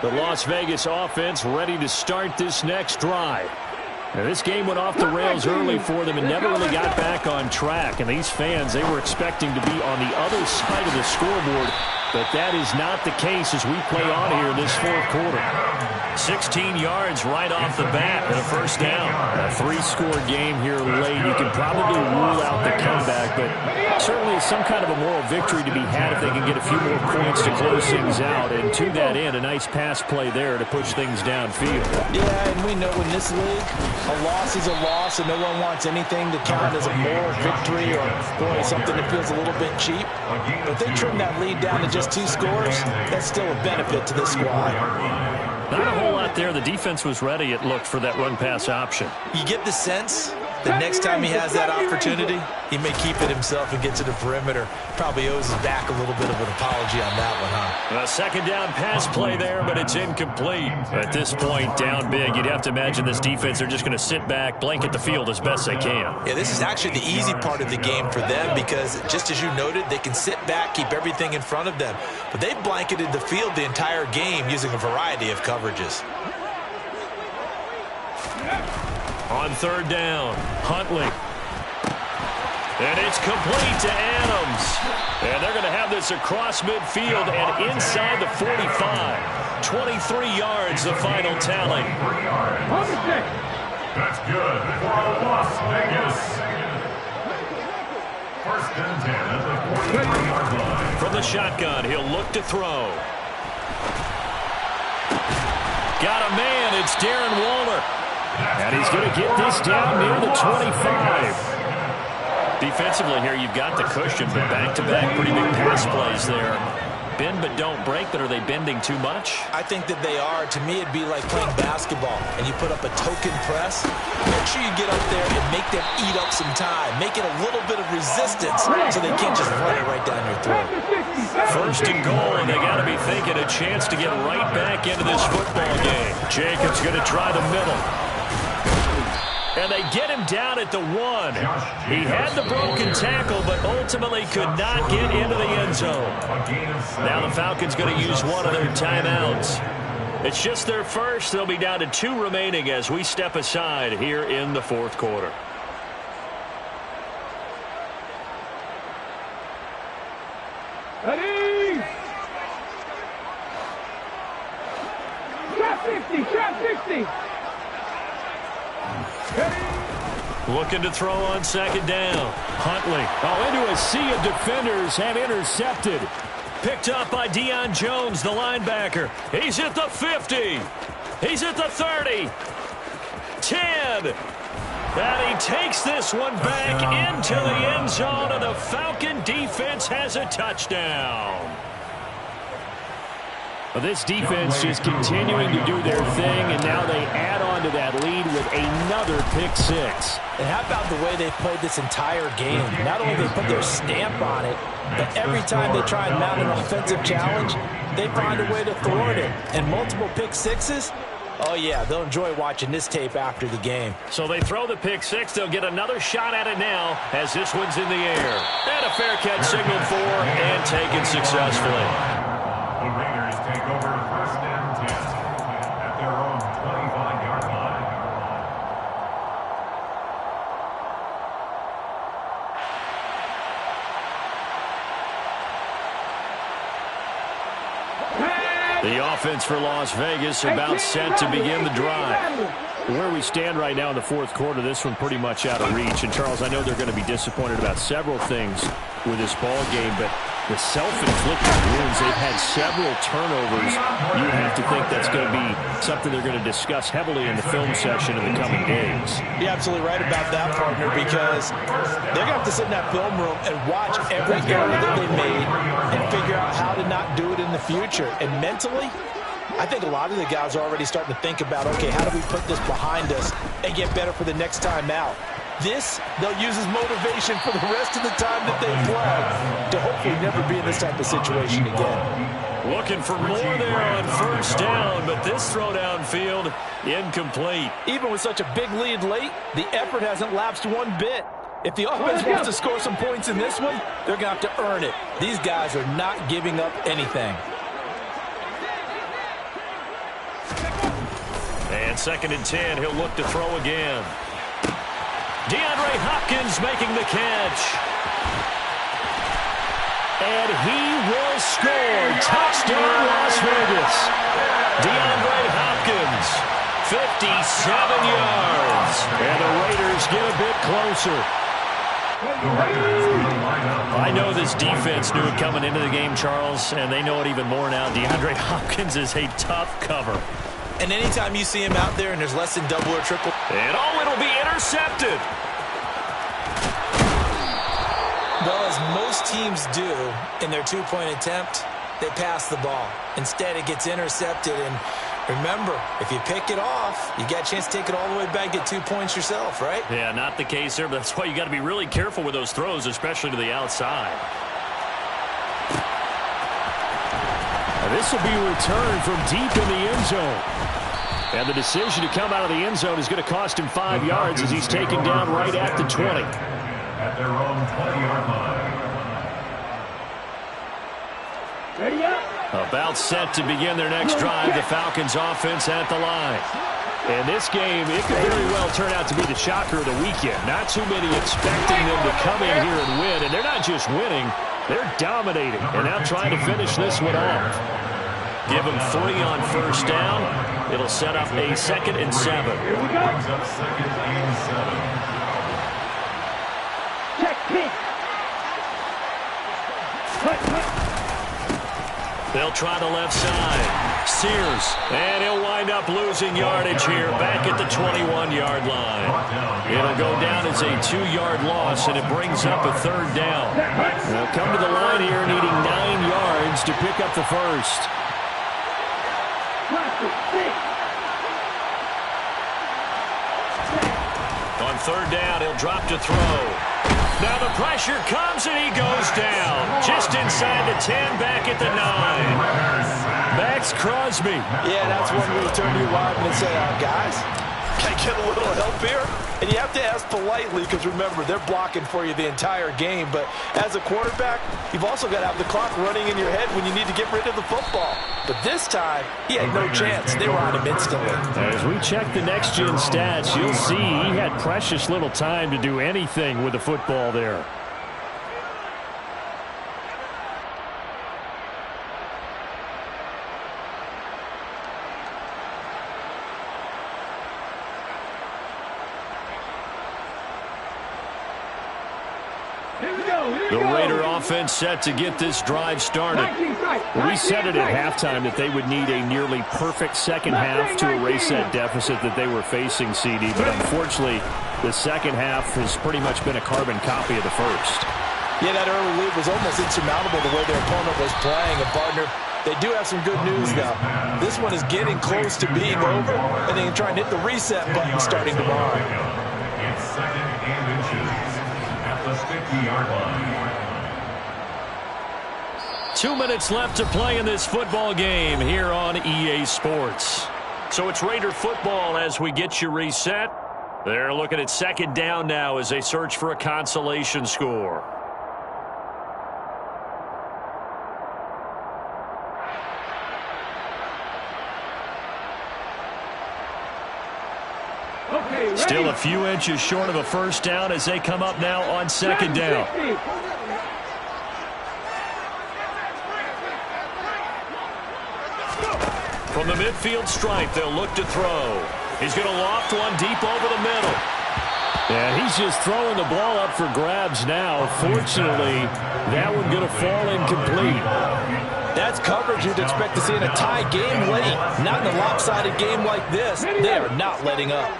The Las Vegas offense ready to start this next drive. Now, this game went off the rails early for them and never really got back on track. And these fans, they were expecting to be on the other side of the scoreboard. But that is not the case as we play on here in this fourth quarter. 16 yards right off the bat and a first down. A 3-score game here late. You can probably rule out the comeback, but certainly some kind of a moral victory to be had if they can get a few more points to close things out. And to that end, a nice pass play there to push things downfield. Yeah, and we know in this league, a loss is a loss, and no one wants anything to count as a moral victory or going something that feels a little bit cheap. But they trim that lead down to just 2 scores. That's still a benefit to this squad. Not a whole lot there. The defense was ready, it looked, for that run-pass option. You get the sense that next time he has that opportunity, he may keep it himself and get to the perimeter. Probably owes his back a little bit of an apology on that one, huh? A second down pass play there, but it's incomplete. At this point, down big, you'd have to imagine this defense, they're just going to sit back, blanket the field as best they can. Yeah, this is actually the easy part of the game for them because, just as you noted, they can sit back, keep everything in front of them. But they've blanketed the field the entire game using a variety of coverages. On third down, Huntley. And it's complete to Adams. And they're going to have this across midfield and inside the 45. 23 yards, the final tally. That's good for Las Vegas. First and 10 at the 43-yard line. From the shotgun, he'll look to throw. Got a man, it's Darren Waller. And he's going to get this down near the 25. Defensively here, you've got the cushion, but back-to-back pretty big pass plays there. Bend but don't break, but are they bending too much? I think that they are. To me, it'd be like playing basketball, and you put up a token press. Make sure you get up there and make them eat up some time. Make it a little bit of resistance so they can't just run it right down your throat. First and goal, and they got to be thinking a chance to get right back into this football game. Jacobs going to try the middle. And they get him down at the 1. He had the broken tackle, but ultimately could not get into the end zone. Now the Falcons going to use one of their timeouts. It's just their first. They'll be down to 2 remaining as we step aside here in the fourth quarter. Ready? Shot 50, shot 50. Looking to throw on second down. Huntley. Oh, into a sea of defenders and intercepted. Picked up by Deion Jones, the linebacker. He's at the 50. He's at the 30. 10. And he takes this one back into the end zone, and the Falcon defense has a touchdown. Well, this defense just continuing to do their thing, and now they add on to that lead with another pick 6. And how about the way they played this entire game? Not only they put their stamp on it, but every time they try and mount an offensive challenge, they find a way to thwart it. And multiple pick 6s, oh yeah, they'll enjoy watching this tape after the game. So they throw the pick 6. They'll get another shot at it now as this one's in the air. And a fair catch signaled for and taken successfully. The Raiders take over first and 10 at their own 25-yard line. The offense for Las Vegas about set to begin the drive. Where we stand right now in the fourth quarter, this one pretty much out of reach. And, Charles, I know they're going to be disappointed about several things with this ball game, but the self-inflicted wounds, they've had several turnovers. You have to think that's going to be something they're going to discuss heavily in the film session in the coming days. You're absolutely right about that, partner, because they're going to have to sit in that film room and watch every error that they made and figure out how to not do it in the future. And mentally, I think a lot of the guys are already starting to think about, okay, how do we put this behind us and get better for the next time out? This, they'll use as motivation for the rest of the time that they play to hopefully never be in this type of situation again. Looking for more there on first down, but this throw downfield incomplete. Even with such a big lead late, the effort hasn't lapsed one bit. If the offense wants to score some points in this one, they're going to have to earn it. These guys are not giving up anything. And 2nd and 10, he'll look to throw again. DeAndre Hopkins making the catch. And he will score. Touchdown, Las Vegas. DeAndre Hopkins, 57 yards. And the Raiders get a bit closer. I know this defense knew it coming into the game, Charles, and they know it even more now. DeAndre Hopkins is a tough cover. And anytime you see him out there and there's less than double or triple. And it'll be intercepted. Well, as most teams do in their two-point attempt, they pass the ball. Instead, it gets intercepted. And remember, if you pick it off, you got a chance to take it all the way back, get 2 points yourself, right? Yeah, not the case there, but that's why you got to be really careful with those throws, especially to the outside. This will be returned from deep in the end zone. And the decision to come out of the end zone is going to cost him 5 yards as he's taken down right at the 20. At their own 20-yard line. Ready up. About set to begin their next drive, the Falcons offense at the line. And this game, it could very well turn out to be the shocker of the weekend. Not too many expecting them to come in here and win. And they're not just winning, they're dominating. And now trying to finish this one off. Give them 3 on first down. It'll set up a 2nd and 7. Here we go. Check, kick. They'll try the left side. Sears. And he'll wind up losing yardage here back at the 21-yard line. It'll go down as a 2-yard loss, and it brings up a 3rd down. They'll come to the line here needing 9 yards to pick up the first. On 3rd down, he'll drop to throw. Now the pressure comes and he goes down. Just inside the 10, back at the 9. Max Crosby. Yeah, that's when we turn to your lineman and say, guys, can I get a little help here? And you have to ask politely because, remember, they're blocking for you the entire game. But as a quarterback, you've also got to have the clock running in your head when you need to get rid of the football. But this time, he had no chance. They were on him instantly. As we check the next-gen stats, you'll see he had precious little time to do anything with the football there. The Raider offense set to get this drive started. We said it at halftime that they would need a nearly perfect second half to erase that deficit that they were facing, CD. But unfortunately, the second half has pretty much been a carbon copy of the first. Yeah, that early lead was almost insurmountable the way their opponent was playing. And, partner, they do have some good news now. This one is getting close to being over, and they can try and hit the reset button starting tomorrow. It's 2nd and inches at the 50-yard line. 2 minutes left to play in this football game here on EA Sports. So it's Raider football as we get you reset. They're looking at 2nd down now as they search for a consolation score. Okay, Still a few inches short of a first down as they come up now on 2nd down. From the midfield stripe, they'll look to throw. He's going to loft one deep over the middle. And he's just throwing the ball up for grabs now. Fortunately, that one going to fall incomplete. That's coverage you'd expect to see in a tie game late. Not in a lopsided game like this. They are not letting up.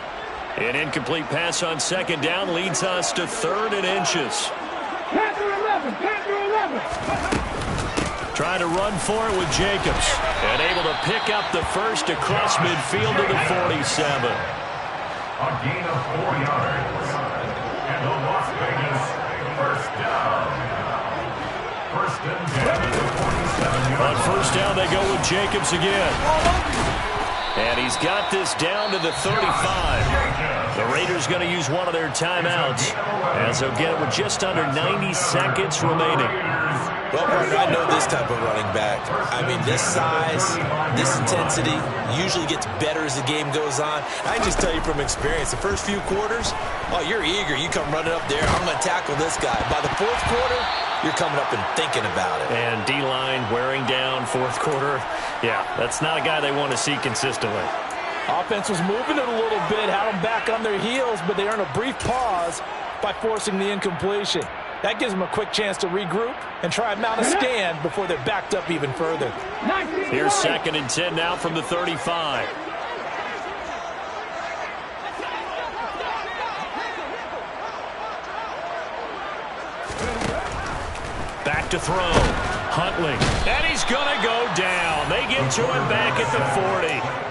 An incomplete pass on second down leads us to 3rd and inches. Panther 11, Panther 11. Trying to run for it with Jacobs. And able to pick up the first across midfield to the 47. A gain of 4 yards. And the Las Vegas first down. First and 10 at the 47-yard line. On first down, they go with Jacobs again. And he's got this down to the 35. The Raiders going to use one of their timeouts as they'll get it with just under 90 seconds remaining. Well, partner, I know this type of running back. I mean, this size, this intensity usually gets better as the game goes on. I can just tell you from experience, the first few quarters, oh, you're eager. You come running up there, I'm going to tackle this guy. By the 4th quarter, you're coming up and thinking about it. And D-line wearing down 4th quarter. Yeah, that's not a guy they want to see consistently. Offense was moving it a little bit, had them back on their heels, but they earned a brief pause by forcing the incompletion. That gives them a quick chance to regroup and try and mount a stand before they're backed up even further. Here's 2nd and 10 now from the 35. Back to throw. Huntley. And he's going to go down. They get to him back at the 40.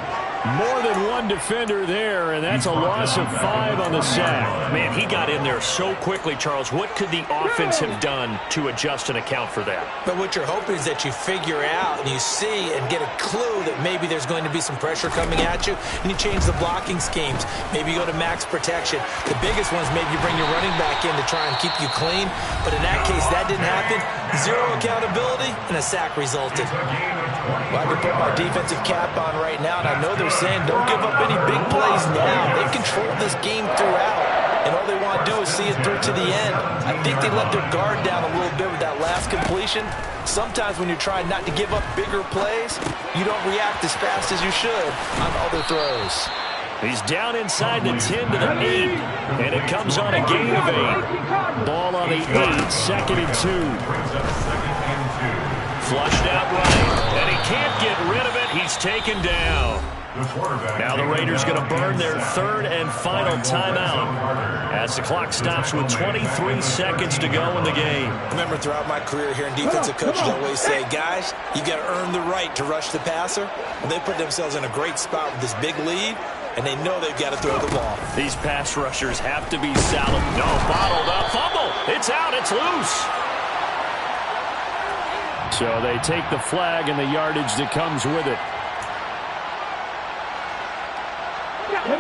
More than one defender there, and that's a loss of 5 on the sack. Man, he got in there so quickly, Charles. What could the offense have done to adjust and account for that? But what you're hoping is that you figure out and you see and get a clue that maybe there's going to be some pressure coming at you, and you change the blocking schemes. Maybe you go to max protection. The biggest one is maybe you bring your running back in to try and keep you clean. But in that case, that didn't happen. 0 accountability, and a sack resulted. Well, I can put my defensive cap on right now, and I know they're saying don't give up any big plays now. They've controlled this game throughout, and all they want to do is see it through to the end. I think they let their guard down a little bit with that last completion. Sometimes when you're trying not to give up bigger plays, you don't react as fast as you should on other throws. He's down inside the 10 to the 8, and it comes on a gain of 8. Ball on the 8, 2nd and 2. Flushed out right, and he can't get rid of it. He's taken down. Now the Raiders going to burn their 3rd and final timeout as the clock stops with 23 seconds to go in the game. I remember throughout my career hearing defensive coaches always say, guys, you got to earn the right to rush the passer. And they put themselves in a great spot with this big lead, and they know they've got to throw the ball. These pass rushers have to be solid. No, bottled up, fumble. It's out, it's loose. So they take the flag and the yardage that comes with it.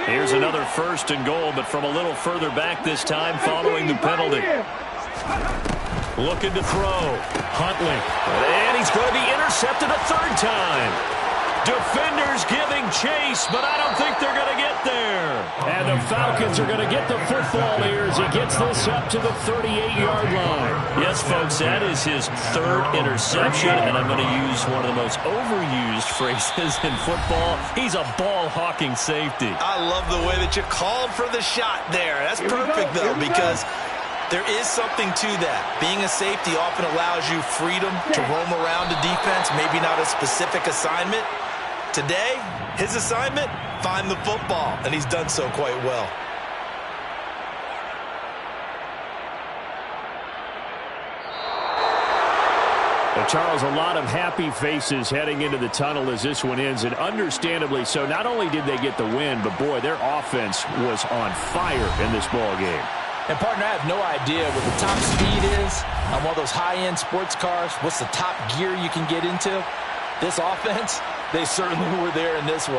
Here's another 1st and goal, but from a little further back this time following the penalty. Looking to throw. Huntley. And he's going to be intercepted a 3rd time. Defenders giving chase, but I don't think they're going to get there. And the Falcons are going to get the football here as he gets this up to the 38-yard line. Yes, folks, that is his 3rd interception, and I'm going to use one of the most overused phrases in football. He's a ball-hawking safety. I love the way that you called for the shot there. That's perfect, though, because there is something to that. Being a safety often allows you freedom to roam around the defense, maybe not a specific assignment. Today, his assignment, find the football, and he's done so quite well. Well, Charles, a lot of happy faces heading into the tunnel as this one ends, and understandably so. Not only did they get the win, but, boy, their offense was on fire in this ball game. And, partner, I have no idea what the top speed is on one of those high-end sports cars. What's the top gear you can get into? This offense, they certainly were there in this one.